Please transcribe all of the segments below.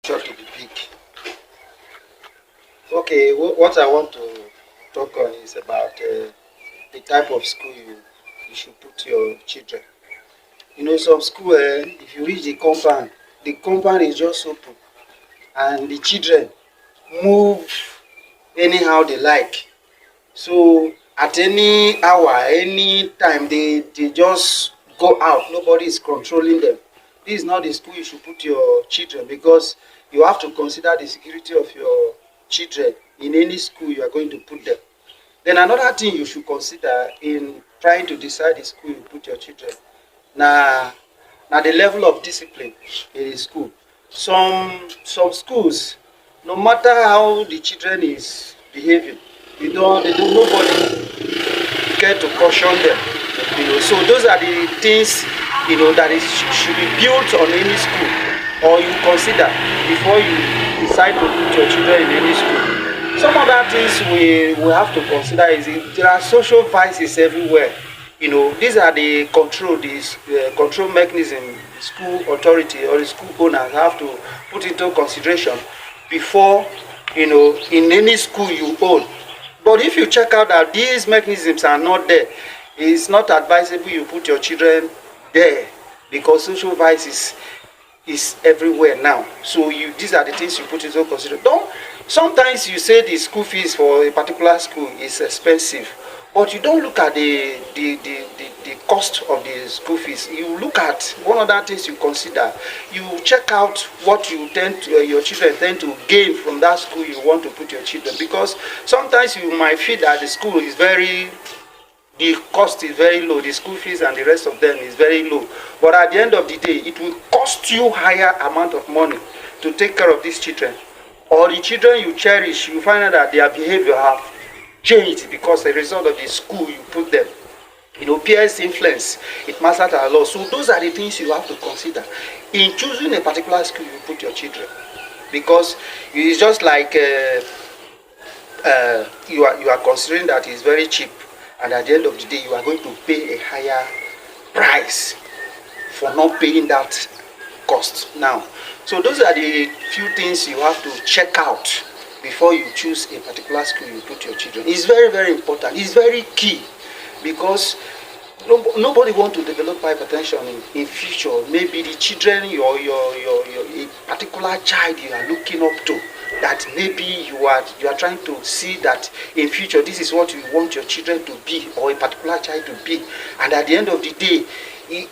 future to be big. Okay, what I want to talk on is about the type of school you should put your children. Some school, if you reach the compound is just open, and the children move anyhow they like. So at any hour, any time, they just go out. Nobody is controlling them. This is not the school you should put your children, because you have to consider the security of your children in any school you are going to put them. Then another thing you should consider in trying to decide the school you put your children, na the level of discipline in the school. Some schools, no matter how the children is behaving, nobody care to caution them. So those are the things that should be built on any school, or you consider before you decide to put your children in any school. Some other things we have to consider is there are social vices everywhere. These are the control mechanism the school authority or the school owners have to put into consideration before, in any school you own. But if you check out that these mechanisms are not there, it's not advisable you put your children there, because social vice is everywhere now. So these are the things you put into consideration. Sometimes you say the school fees for a particular school is expensive, but you don't look at the cost of the school fees. You look at one other things you consider. You check out what your children tend to gain from that school you want to put your children, because sometimes you might feel that the cost is very low, the school fees and the rest of them is very low, but at the end of the day it will cost you higher amount of money to take care of these children. Or the children you cherish, you find out that their behavior have changed because as a result of the school you put them. Peers influence, it matters a lot. So those are the things you have to consider in choosing a particular school you put your children, because it's just like you are considering that it's very cheap, and at the end of the day you are going to pay a higher price for not paying that cost now. So those are the few things you have to check out before you choose a particular school you put your children. It's very, very important. It's very key, because nobody want to develop hypertension in future. Maybe the children, a particular child you are looking up to, that maybe you are trying to see that in future this is what you want your children to be, or a particular child to be, and at the end of the day he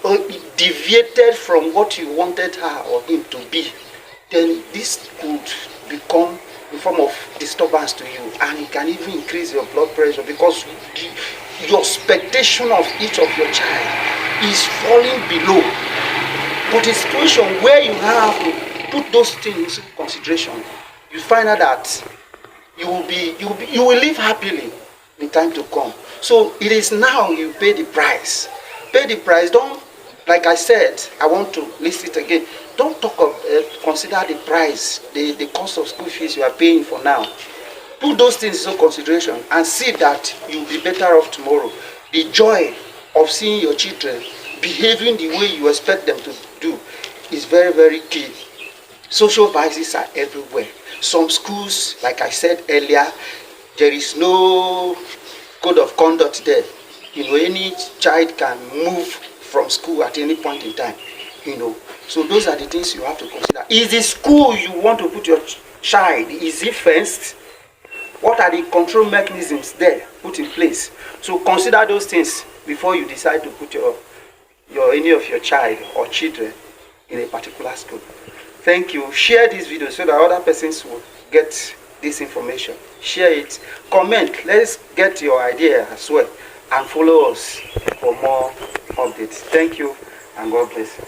deviated from what you wanted her or him to be, then this could become a form of disturbance to you, and it can even increase your blood pressure, because your expectation of each of your child is falling below. But a situation where you have to put those things into consideration, you find out that you will live happily in time to come. So it is now you pay the price. Pay the price. Don't, like I said, I want to list it again. Don't consider the price, the cost of school fees you are paying for now. Put those things into consideration and see that you'll be better off tomorrow. The joy of seeing your children behaving the way you expect them to do is very, very key. Social vices are everywhere. Some schools, like I said earlier, there is no code of conduct there. Any child can move from school at any point in time. So those are the things you have to consider. Is the school you want to put your child, is it fenced? What are the control mechanisms there put in place? So consider those things before you decide to put any of your child or children in a particular school. Thank you. Share this video so that other persons will get this information. Share it. Comment. Let's get your idea as well. And follow us for more updates. Thank you, and God bless you.